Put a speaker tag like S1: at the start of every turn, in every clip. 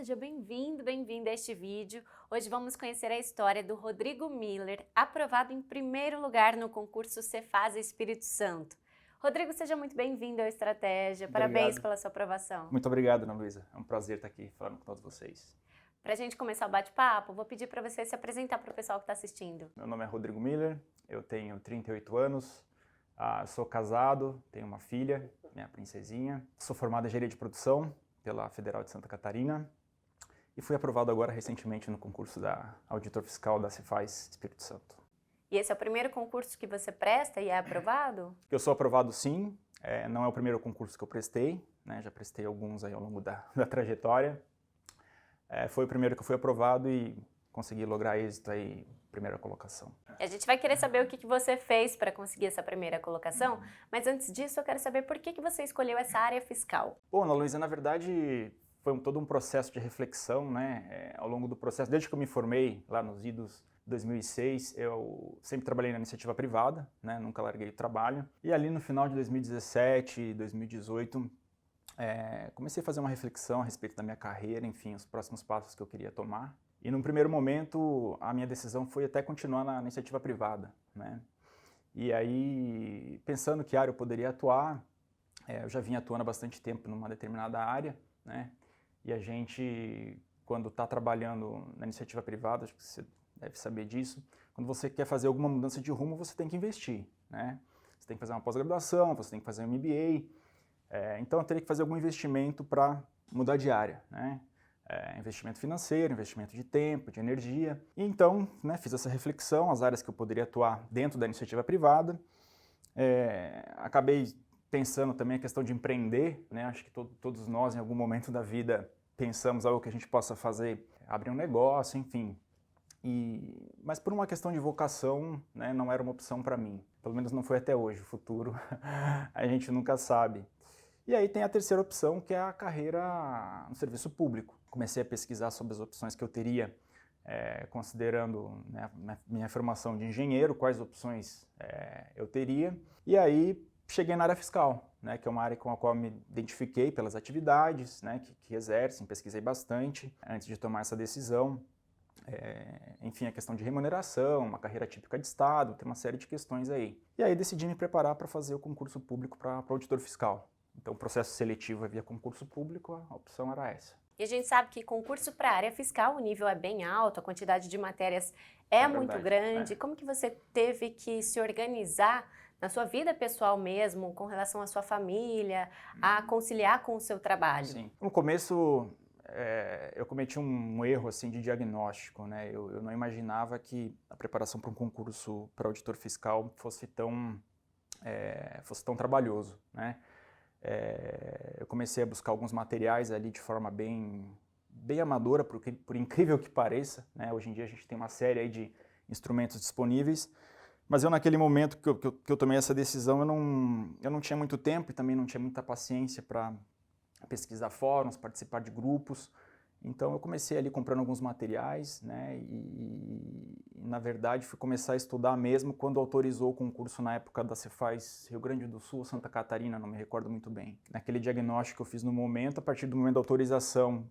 S1: seja bem-vindo, bem-vinda a este vídeo. Hoje vamos conhecer a história do Rodrigo Miller, aprovado em primeiro lugar no concurso Cefasa Espírito Santo. Rodrigo, seja muito bem-vindo ao Estratégia. Parabéns pela sua aprovação.
S2: Muito obrigado, Ana Luísa. É um prazer estar aqui falando com todos vocês.
S1: Para a gente começar o bate-papo, vou pedir para você se apresentar para o pessoal que está assistindo.
S2: Meu nome é Rodrigo Miller, eu tenho 38 anos, sou casado, tenho uma filha, minha princesinha. Sou formado em engenharia de produção pela Federal de Santa Catarina e fui aprovado agora recentemente no concurso da auditor fiscal da Cefaz Espírito Santo.
S1: E esse é o primeiro concurso que você presta e é aprovado?
S2: Eu sou aprovado sim, não é o primeiro concurso que eu prestei, né, já prestei alguns aí ao longo da trajetória. Foi o primeiro que eu fui aprovado e consegui lograr êxito aí, primeira colocação.
S1: A gente vai querer saber o que você fez para conseguir essa primeira colocação, mas antes disso eu quero saber por que você escolheu essa área fiscal.
S2: Bom, Ana Luísa, na verdade foi todo um processo de reflexão, né? Ao longo do processo, desde que eu me formei lá nos idos 2006, eu sempre trabalhei na iniciativa privada, né? Nunca larguei o trabalho. E ali no final de 2017, 2018, comecei a fazer uma reflexão a respeito da minha carreira, enfim, os próximos passos que eu queria tomar. E num primeiro momento, a minha decisão foi até continuar na iniciativa privada, né? E aí, pensando que área eu poderia atuar, eu já vinha atuando há bastante tempo numa determinada área, né? E a gente, quando está trabalhando na iniciativa privada, acho que você deve saber disso, quando você quer fazer alguma mudança de rumo, você tem que investir, né? Você tem que fazer uma pós-graduação, você tem que fazer um MBA, então eu teria que fazer algum investimento para mudar de área, né? Investimento financeiro, investimento de tempo, de energia. E então, né, fiz essa reflexão, as áreas que eu poderia atuar dentro da iniciativa privada. Acabei pensando também a questão de empreender, né? Acho que todos nós, em algum momento da vida, pensamos algo que a gente possa fazer, abrir um negócio, enfim. Mas por uma questão de vocação, né, não era uma opção para mim. Pelo menos não foi até hoje. O futuro a gente nunca sabe. E aí tem a terceira opção, que é a carreira no serviço público. Comecei a pesquisar sobre as opções que eu teria, considerando, né, minha formação de engenheiro, quais opções eu teria. E aí cheguei na área fiscal, né, que é uma área com a qual me identifiquei pelas atividades, né, que exercem, pesquisei bastante antes de tomar essa decisão. Enfim, a questão de remuneração, uma carreira típica de Estado, tem uma série de questões aí. E aí decidi me preparar para fazer o concurso público para auditor fiscal. Então, o processo seletivo via concurso público, a opção era essa.
S1: E a gente sabe que concurso para a área fiscal, o nível é bem alto, a quantidade de matérias é muito grande. Como que você teve que se organizar na sua vida pessoal mesmo, com relação à sua família, a conciliar com o seu trabalho?
S2: Sim. No começo, eu cometi um erro assim, de diagnóstico, né? Eu não imaginava que a preparação para um concurso para auditor fiscal fosse tão trabalhoso, né? Eu comecei a buscar alguns materiais ali de forma bem amadora, por incrível que pareça, né? Hoje em dia a gente tem uma série aí de instrumentos disponíveis, mas eu naquele momento que eu tomei essa decisão, eu não tinha muito tempo e também não tinha muita paciência para pesquisar fóruns, participar de grupos. Então eu comecei ali comprando alguns materiais, né, e na verdade fui começar a estudar mesmo quando autorizou o concurso na época da Cefaz Rio Grande do Sul, Santa Catarina, não me recordo muito bem. Naquele diagnóstico que eu fiz no momento, a partir do momento da autorização,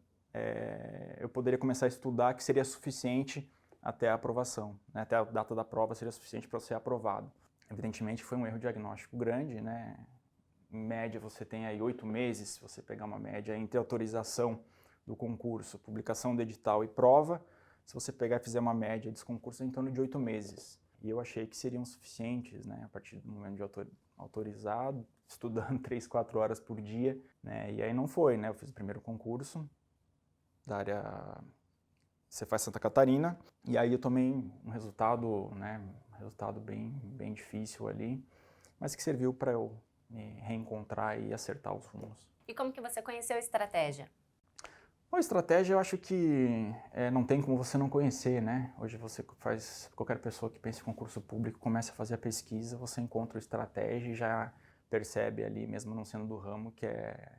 S2: eu poderia começar a estudar, que seria suficiente até a aprovação, né, até a data da prova seria suficiente para eu ser aprovado. Evidentemente foi um erro diagnóstico grande, né, em média você tem aí 8 meses, se você pegar uma média entre autorização do concurso, publicação do edital e prova, se você pegar e fizer uma média desse concurso, é em torno de 8 meses. E eu achei que seriam suficientes, né, a partir do momento de autorizado, estudando 3, 4 horas por dia, né, e aí não foi, né, eu fiz o primeiro concurso da área Cefaz Santa Catarina, e aí eu tomei um resultado, né, bem difícil ali, mas que serviu para eu me reencontrar e acertar os rumos.
S1: E como que você conheceu a Estratégia?
S2: A estratégia eu acho que não tem como você não conhecer, né? Hoje qualquer pessoa que pense em concurso público, começa a fazer a pesquisa, você encontra a estratégia e já percebe ali, mesmo não sendo do ramo, que é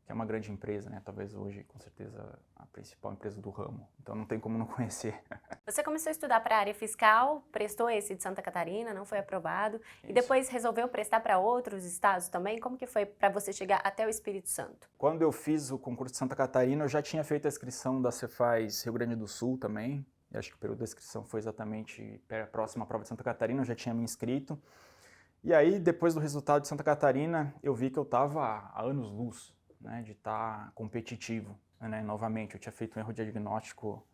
S2: que é uma grande empresa, né? Talvez hoje, com certeza, a principal empresa do ramo. Então não tem como não conhecer.
S1: Você começou a estudar para a área fiscal, prestou esse de Santa Catarina, não foi aprovado,
S2: Isso.
S1: e depois resolveu prestar para outros estados também? Como que foi para você chegar até o Espírito Santo?
S2: Quando eu fiz o concurso de Santa Catarina, eu já tinha feito a inscrição da Cefaz Rio Grande do Sul também. Eu acho que o período da inscrição foi exatamente próximo à prova de Santa Catarina, eu já tinha me inscrito. E aí, depois do resultado de Santa Catarina, eu vi que eu estava há anos-luz, né, de estar competitivo, né, novamente. Eu tinha feito um erro diagnóstico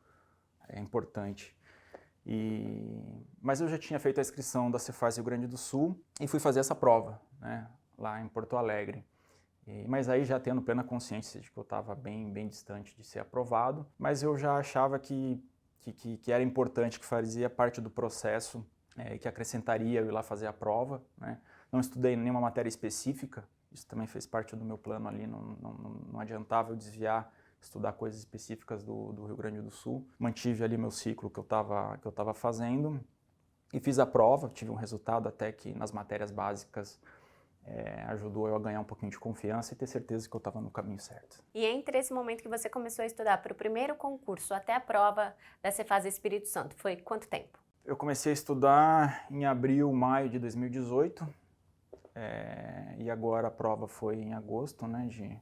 S2: importante. Mas eu já tinha feito a inscrição da Cefaz Rio Grande do Sul e fui fazer essa prova, né, lá em Porto Alegre. Mas aí já tendo plena consciência de que eu estava bem distante de ser aprovado, mas eu já achava que era importante, que fazia parte do processo, que acrescentaria eu ir lá fazer a prova, né. Não estudei nenhuma matéria específica, isso também fez parte do meu plano ali, não adiantava eu desviar, estudar coisas específicas do Rio Grande do Sul. Mantive ali meu ciclo que eu estava fazendo e fiz a prova, tive um resultado até que nas matérias básicas ajudou eu a ganhar um pouquinho de confiança e ter certeza que eu estava no caminho certo.
S1: E entre esse momento que você começou a estudar para o primeiro concurso até a prova da Cefaz Espírito Santo, foi quanto tempo?
S2: Eu comecei a estudar em abril, maio de 2018, e agora a prova foi em agosto, né, de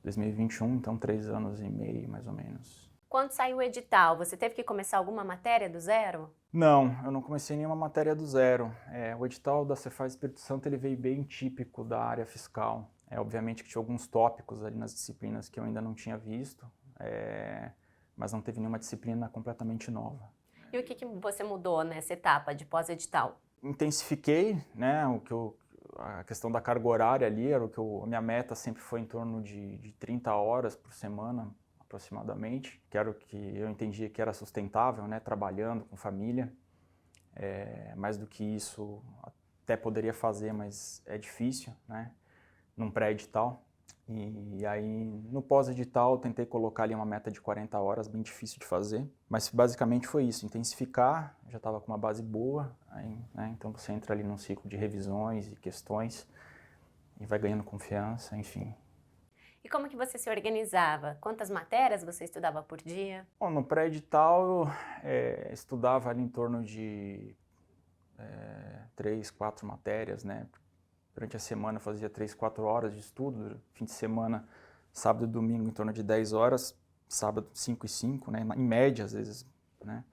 S2: 2021, então 3 anos e meio, mais ou menos.
S1: Quando saiu o edital, você teve que começar alguma matéria do zero?
S2: Não, eu não comecei nenhuma matéria do zero. O edital da Cefaz Espírito Santo ele veio bem típico da área fiscal. Obviamente que tinha alguns tópicos ali nas disciplinas que eu ainda não tinha visto, mas não teve nenhuma disciplina completamente nova.
S1: E o que você mudou nessa etapa de pós-edital?
S2: Intensifiquei, né, a questão da carga horária ali, a minha meta sempre foi em torno de 30 horas por semana, aproximadamente, que era o que eu entendia que era sustentável, né, trabalhando com família. Mais do que isso, até poderia fazer, mas é difícil, né, num pré-edital. E aí, no pós-edital, tentei colocar ali uma meta de 40 horas, bem difícil de fazer, mas basicamente foi isso, intensificar, já estava com uma base boa, né, então você entra ali num ciclo de revisões e questões e vai ganhando confiança, enfim.
S1: E como que você se organizava? Quantas matérias você estudava por dia?
S2: Bom, no pré-edital eu estudava ali em torno de 3, 4 matérias, né? Durante a semana eu fazia 3, 4 horas de estudo, fim de semana, sábado e domingo em torno de 10 horas, sábado 5 e 5, né? Em média às vezes, né?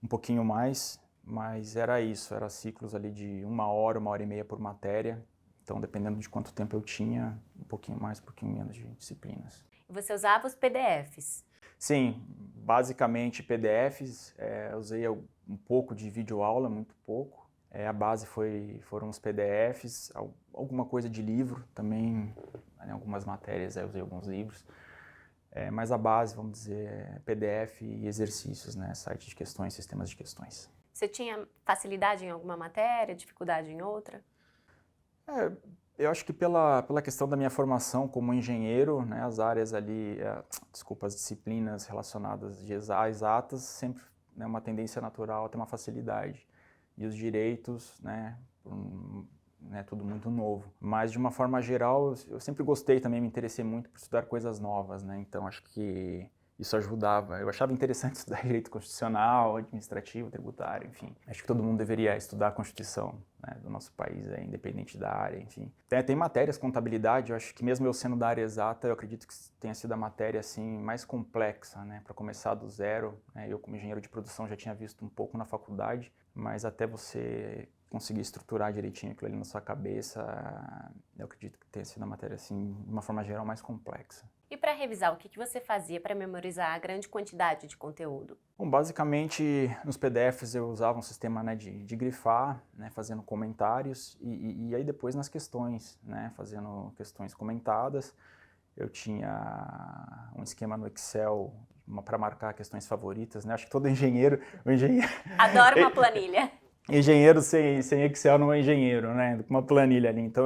S2: Um pouquinho mais, mas era isso, era ciclos ali de 1 hora e meia por matéria. Então, dependendo de quanto tempo eu tinha, um pouquinho mais, um pouquinho menos de disciplinas.
S1: E você usava os PDFs?
S2: Sim, basicamente PDFs, usei um pouco de videoaula, muito pouco. A base foram os PDFs, alguma coisa de livro também, em algumas matérias eu usei alguns livros. Mas a base, vamos dizer, é PDF e exercícios, né? Site de questões, sistemas de questões.
S1: Você tinha facilidade em alguma matéria, dificuldade em outra?
S2: Eu acho que pela questão da minha formação como engenheiro, né, as áreas ali, as disciplinas relacionadas a exatas, sempre, né, uma tendência natural a ter uma facilidade. E os direitos, né, tudo muito novo. Mas, de uma forma geral, eu sempre gostei também, me interessei muito por estudar coisas novas, né, então acho que isso ajudava. Eu achava interessante estudar direito constitucional, administrativo, tributário, enfim. Acho que todo mundo deveria estudar a Constituição, né, do nosso país, independente da área, enfim. Tem matérias, contabilidade, eu acho que mesmo eu sendo da área exata, eu acredito que tenha sido a matéria assim, mais complexa, né, para começar do zero. Eu, como engenheiro de produção, já tinha visto um pouco na faculdade, mas até você conseguir estruturar direitinho aquilo ali na sua cabeça, eu acredito que tenha sido a matéria, assim, de uma forma geral, mais complexa.
S1: E para revisar, o que você fazia para memorizar a grande quantidade de conteúdo?
S2: Bom, basicamente, nos PDFs eu usava um sistema, né, de grifar, né, fazendo comentários, e aí depois nas questões, né, fazendo questões comentadas. Eu tinha um esquema no Excel para marcar questões favoritas, né? Acho que todo engenheiro...
S1: Adoro uma planilha.
S2: Engenheiro sem Excel não é engenheiro, né? Uma planilha ali. Então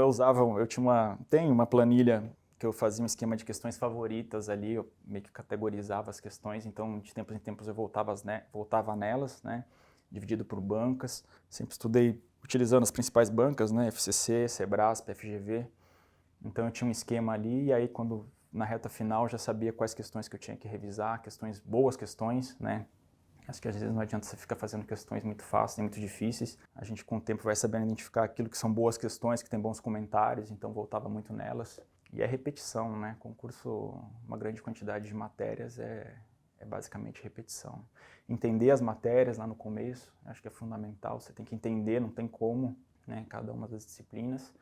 S2: tenho uma planilha que eu fazia um esquema de questões favoritas ali, eu meio que categorizava as questões, então de tempos em tempos eu voltava nelas, né? Dividido por bancas. Sempre estudei utilizando as principais bancas, né? FCC, Sebrasp, FGV. Então eu tinha um esquema ali, e aí quando na reta final já sabia quais questões que eu tinha que revisar, boas questões, né? Acho que às vezes não adianta você ficar fazendo questões muito fáceis, muito difíceis. A gente com o tempo vai sabendo identificar aquilo que são boas questões, que tem bons comentários, então voltava muito nelas. E a repetição, né? Concurso, uma grande quantidade de matérias é basicamente repetição. Entender as matérias lá no começo, acho que é fundamental, você tem que entender, não tem como, né? Cada uma das disciplinas.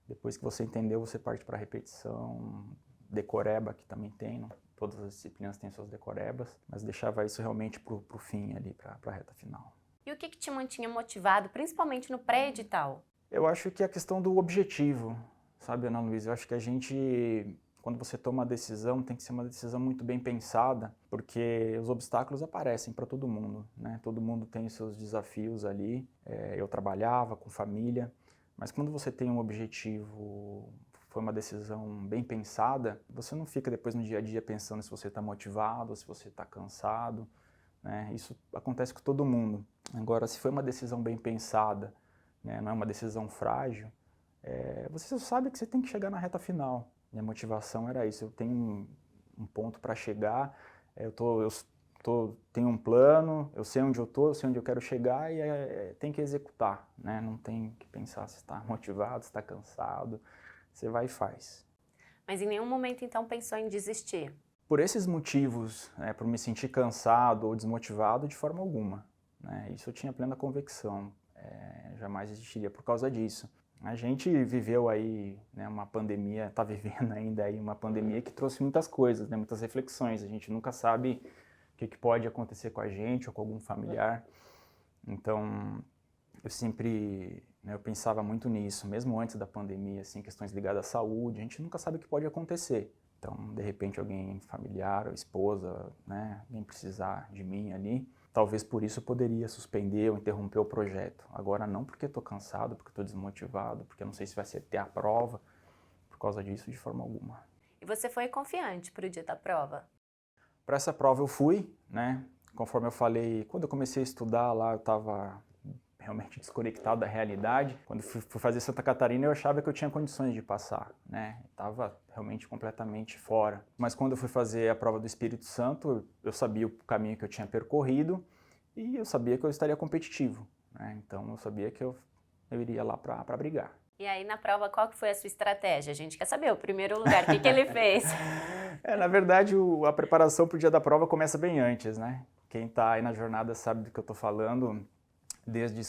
S2: Depois que você entendeu, você parte para a repetição, decoreba, que também tem, né? Todas as disciplinas têm suas decorebas, mas deixava isso realmente para o fim ali, para a reta final.
S1: E o que te mantinha motivado, principalmente no pré-edital?
S2: Eu acho que a questão do objetivo, sabe, Ana Luísa? Eu acho que a gente, quando você toma uma decisão, tem que ser uma decisão muito bem pensada, porque os obstáculos aparecem para todo mundo, né? Todo mundo tem os seus desafios ali. Eu trabalhava com família, mas quando você tem um objetivo, foi uma decisão bem pensada, você não fica depois no dia a dia pensando se você está motivado, se você está cansado, né? Isso acontece com todo mundo. Agora, se foi uma decisão bem pensada, né, não é uma decisão frágil, você só sabe que você tem que chegar na reta final. Minha motivação era isso, eu tenho um ponto para chegar, tenho um plano, eu sei onde eu estou, eu sei onde eu quero chegar e tem que executar, né? Não tem que pensar se está motivado, se está cansado, você vai e faz.
S1: Mas em nenhum momento, então, pensou em desistir?
S2: Por esses motivos, por me sentir cansado ou desmotivado, de forma alguma, né? Isso eu tinha plena convicção, jamais existiria por causa disso. A gente viveu aí, né, uma pandemia, está vivendo ainda aí uma pandemia que trouxe muitas coisas, né, muitas reflexões. A gente nunca sabe o que pode acontecer com a gente ou com algum familiar. Então, eu sempre, né, eu pensava muito nisso, mesmo antes da pandemia, assim, questões ligadas à saúde, a gente nunca sabe o que pode acontecer. Então, de repente, alguém familiar, ou esposa, né, alguém precisar de mim ali, talvez por isso eu poderia suspender ou interromper o projeto. Agora não porque estou cansado, porque estou desmotivado, porque eu não sei se vai ter a prova, por causa disso, de forma alguma.
S1: E você foi confiante para o dia da prova?
S2: Para essa prova eu fui, né, conforme eu falei, quando eu comecei a estudar lá, eu estava realmente desconectado da realidade. Quando fui fazer Santa Catarina, eu achava que eu tinha condições de passar, né? Estava realmente completamente fora. Mas quando eu fui fazer a prova do Espírito Santo, eu sabia o caminho que eu tinha percorrido e eu sabia que eu estaria competitivo, né? Então eu sabia que eu iria lá para brigar.
S1: E aí na prova, qual que foi a sua estratégia? A gente quer saber o primeiro lugar, o que ele fez?
S2: Na verdade, a preparação para o dia da prova começa bem antes, né? Quem está aí na jornada sabe do que eu estou falando. Desde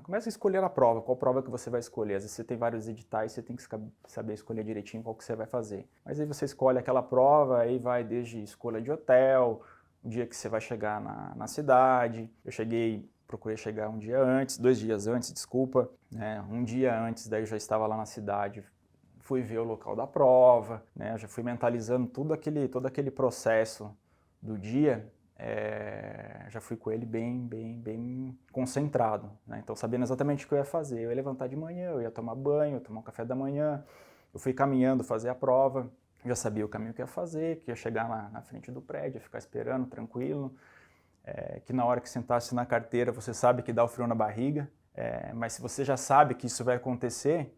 S2: começa a escolher a prova, qual prova que você vai escolher. Às vezes você tem vários editais, você tem que saber escolher direitinho qual que você vai fazer. Mas aí você escolhe aquela prova, aí vai desde escolha de hotel, o dia que você vai chegar na cidade. Procurei chegar um dia antes, 2 dias antes, desculpa, né? Um dia antes, daí eu já estava lá na cidade, fui ver o local da prova, né? Eu já fui mentalizando todo aquele processo do dia. Já fui com ele bem concentrado, né? Então sabendo exatamente o que eu ia fazer. Eu ia levantar de manhã, eu ia tomar banho, tomar um café da manhã, eu fui caminhando fazer a prova, já sabia o caminho que ia fazer, que ia chegar na frente do prédio, ia ficar esperando tranquilo, que na hora que sentasse na carteira você sabe que dá o frio na barriga, mas se você já sabe que isso vai acontecer,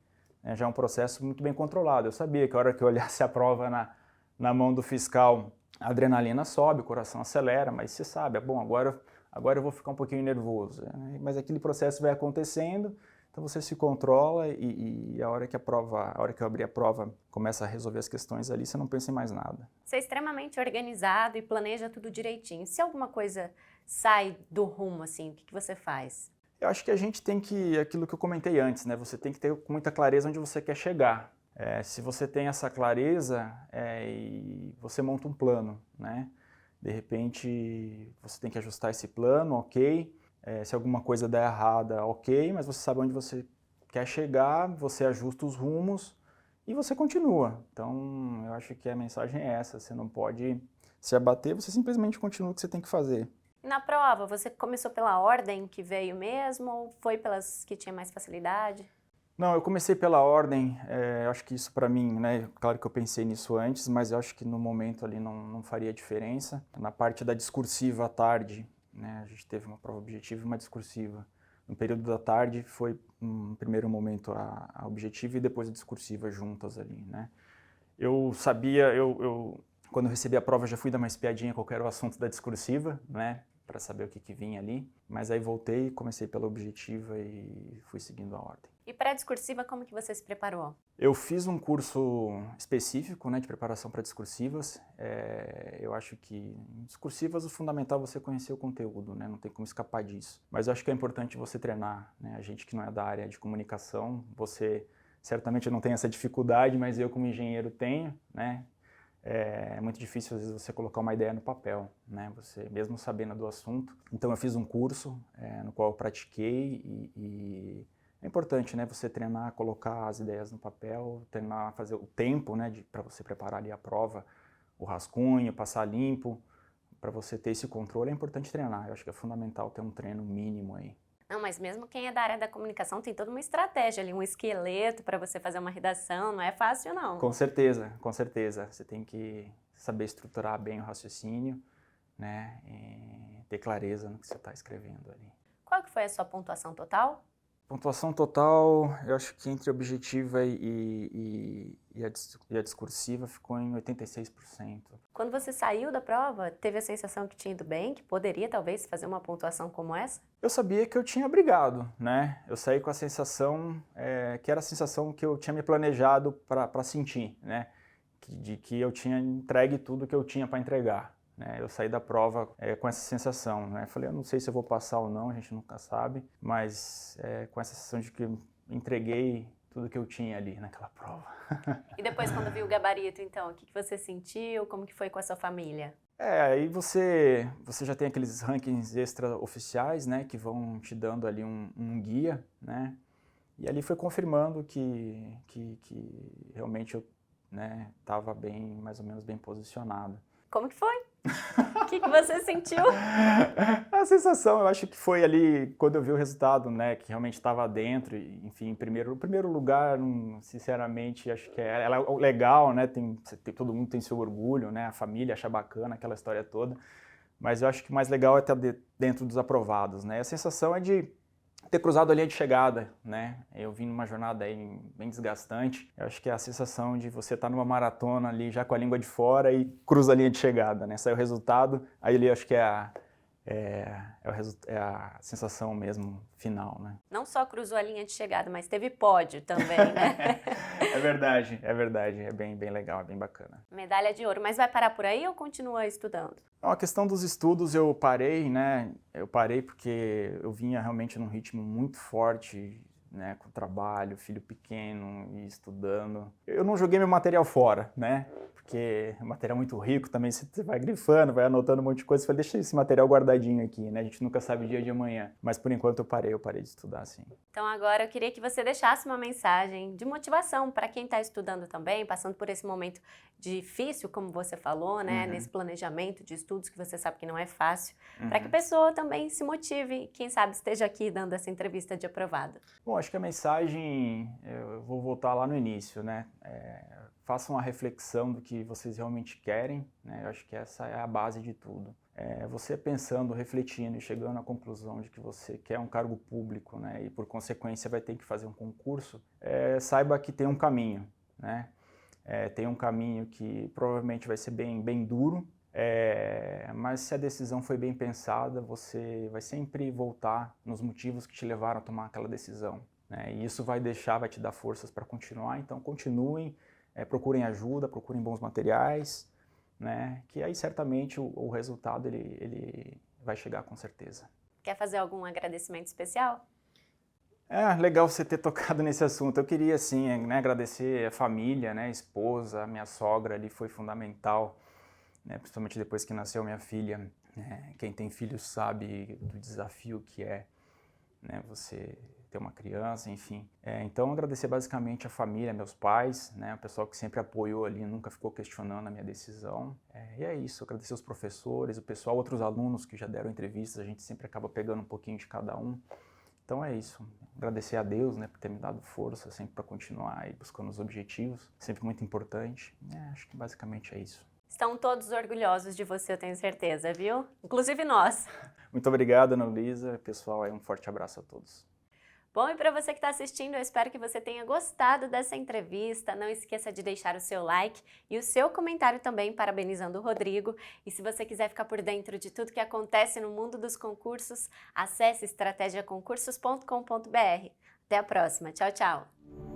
S2: já é um processo muito bem controlado. Eu sabia que a hora que eu olhasse a prova na mão do fiscal, a adrenalina sobe, o coração acelera, mas você sabe, bom, agora eu vou ficar um pouquinho nervoso. Mas aquele processo vai acontecendo, então você se controla e a hora que eu abrir a prova, começa a resolver as questões ali, você não pensa em mais nada.
S1: Você é extremamente organizado e planeja tudo direitinho. Se alguma coisa sai do rumo, assim, o que você faz?
S2: Eu acho que a gente tem aquilo que eu comentei antes, né? Você tem que ter muita clareza onde você quer chegar. Se você tem essa clareza e você monta um plano, né? De repente você tem que ajustar esse plano, ok. Se alguma coisa der errada, ok, mas você sabe onde você quer chegar, você ajusta os rumos e você continua. Então eu acho que a mensagem é essa, você não pode se abater, você simplesmente continua o que você tem que fazer.
S1: E na prova, você começou pela ordem que veio mesmo ou foi pelas que tinha mais facilidade?
S2: Não, eu comecei pela ordem, eu acho que isso para mim, né, claro que eu pensei nisso antes, mas eu acho que no momento ali não faria diferença. Na parte da discursiva à tarde, né, a gente teve uma prova objetiva e uma discursiva. No período da tarde foi, no primeiro momento, a objetiva e depois a discursiva juntas ali, né. Eu sabia, quando eu recebi a prova, já fui dar uma espiadinha qual era o assunto da discursiva, né, para saber o que vinha ali. Mas aí voltei, comecei pela objetiva e fui seguindo a ordem.
S1: E para a discursiva, como que você se preparou?
S2: Eu fiz um curso específico, né, de preparação para discursivas. Eu acho que em discursivas o fundamental é você conhecer o conteúdo, né, não tem como escapar disso. Mas eu acho que é importante você treinar, né, a gente que não é da área de comunicação, você certamente não tem essa dificuldade, mas eu como engenheiro tenho, né. É muito difícil, às vezes, você colocar uma ideia no papel, né? Você, mesmo sabendo do assunto. Então, eu fiz um curso no qual eu pratiquei e é importante, né? Você treinar, colocar as ideias no papel, treinar, fazer o tempo, né? Para você preparar ali a prova, o rascunho, passar limpo, para você ter esse controle, é importante treinar. Eu acho que é fundamental ter um treino mínimo aí.
S1: Não, mas mesmo quem é da área da comunicação tem toda uma estratégia ali, um esqueleto para você fazer uma redação, não é fácil não.
S2: Com certeza, com certeza. Você tem que saber estruturar bem o raciocínio, né, e ter clareza no que você está escrevendo ali.
S1: Qual que foi a sua pontuação total?
S2: Pontuação total, eu acho que entre a objetiva e a discursiva ficou em 86%.
S1: Quando você saiu da prova, teve a sensação que tinha ido bem, que poderia talvez fazer uma pontuação como essa?
S2: Eu sabia que eu tinha brigado, né? Eu saí com a sensação, que era a sensação que eu tinha me planejado para sentir, né? De que eu tinha entregue tudo que eu tinha para entregar. Né? Eu saí da prova com essa sensação, né? Falei, eu não sei se eu vou passar ou não, a gente nunca sabe, mas com essa sensação de que eu entreguei tudo que eu tinha ali naquela prova.
S1: E depois, quando viu o gabarito, então, o que você sentiu? Como que foi com a sua família?
S2: Aí você já tem aqueles rankings extra-oficiais, né, que vão te dando ali um guia, né? E ali foi confirmando que realmente eu, né, estava bem, mais ou menos bem posicionado.
S1: Como que foi? O que você sentiu?
S2: A sensação, eu acho que foi ali, quando eu vi o resultado, né, que realmente estava dentro, e, enfim, em primeiro lugar, sinceramente, acho que é legal, né, todo mundo tem seu orgulho, né, a família acha bacana aquela história toda, mas eu acho que o mais legal é estar dentro dos aprovados, né, a sensação é de ter cruzado a linha de chegada, né? Eu vim numa jornada aí bem desgastante. Eu acho que é a sensação de você estar numa maratona ali já com a língua de fora e cruza a linha de chegada, né? Sai o resultado, aí ali eu acho que é a sensação mesmo final, né?
S1: Não só cruzou a linha de chegada, mas teve pódio também, né?
S2: É verdade, é bem legal, é bem bacana.
S1: Medalha de ouro, mas vai parar por aí ou continua estudando?
S2: Não, a questão dos estudos eu parei, né? Eu parei porque eu vinha realmente num ritmo muito forte, né? Com trabalho, filho pequeno e estudando. Eu não joguei meu material fora, né? Porque é um material muito rico também, você vai grifando, vai anotando um monte de coisa, você fala, deixa esse material guardadinho aqui, né? A gente nunca sabe o dia de amanhã. Mas por enquanto eu parei de estudar, sim.
S1: Então agora eu queria que você deixasse uma mensagem de motivação para quem está estudando também, passando por esse momento difícil, como você falou, né? Nesse planejamento de estudos que você sabe que não é fácil, para que a pessoa também se motive e quem sabe esteja aqui dando essa entrevista de aprovado.
S2: Bom, acho que a mensagem, eu vou voltar lá no início, né? Façam a reflexão do que vocês realmente querem, né? Eu acho que essa é a base de tudo. Você pensando, refletindo e chegando à conclusão de que você quer um cargo público, né? E por consequência vai ter que fazer um concurso, saiba que tem um caminho, né? Tem um caminho que provavelmente vai ser bem duro, mas se a decisão foi bem pensada, você vai sempre voltar nos motivos que te levaram a tomar aquela decisão, né? E isso vai te dar forças para continuar, então continuem, procurem ajuda, procurem bons materiais, né? Que aí certamente o resultado ele vai chegar com certeza.
S1: Quer fazer algum agradecimento especial?
S2: Legal você ter tocado nesse assunto. Eu queria, sim, né, agradecer a família, né, a esposa, a minha sogra ali foi fundamental, né, principalmente depois que nasceu minha filha. Quem tem filho sabe do desafio que é, né, você ter uma criança, enfim. Então, agradecer basicamente a família, meus pais, né, o pessoal que sempre apoiou ali, nunca ficou questionando a minha decisão. E é isso, agradecer os professores, o pessoal, outros alunos que já deram entrevistas, a gente sempre acaba pegando um pouquinho de cada um. Então é isso, agradecer a Deus, né, por ter me dado força sempre para continuar aí buscando os objetivos, sempre muito importante. Acho que basicamente é isso.
S1: Estão todos orgulhosos de você, eu tenho certeza, viu? Inclusive nós.
S2: Muito obrigado, Ana Luísa. Pessoal, um forte abraço a todos.
S1: Bom, e para você que está assistindo, eu espero que você tenha gostado dessa entrevista. Não esqueça de deixar o seu like e o seu comentário também, parabenizando o Rodrigo. E se você quiser ficar por dentro de tudo que acontece no mundo dos concursos, acesse estrategiaconcursos.com.br. Até a próxima. Tchau, tchau!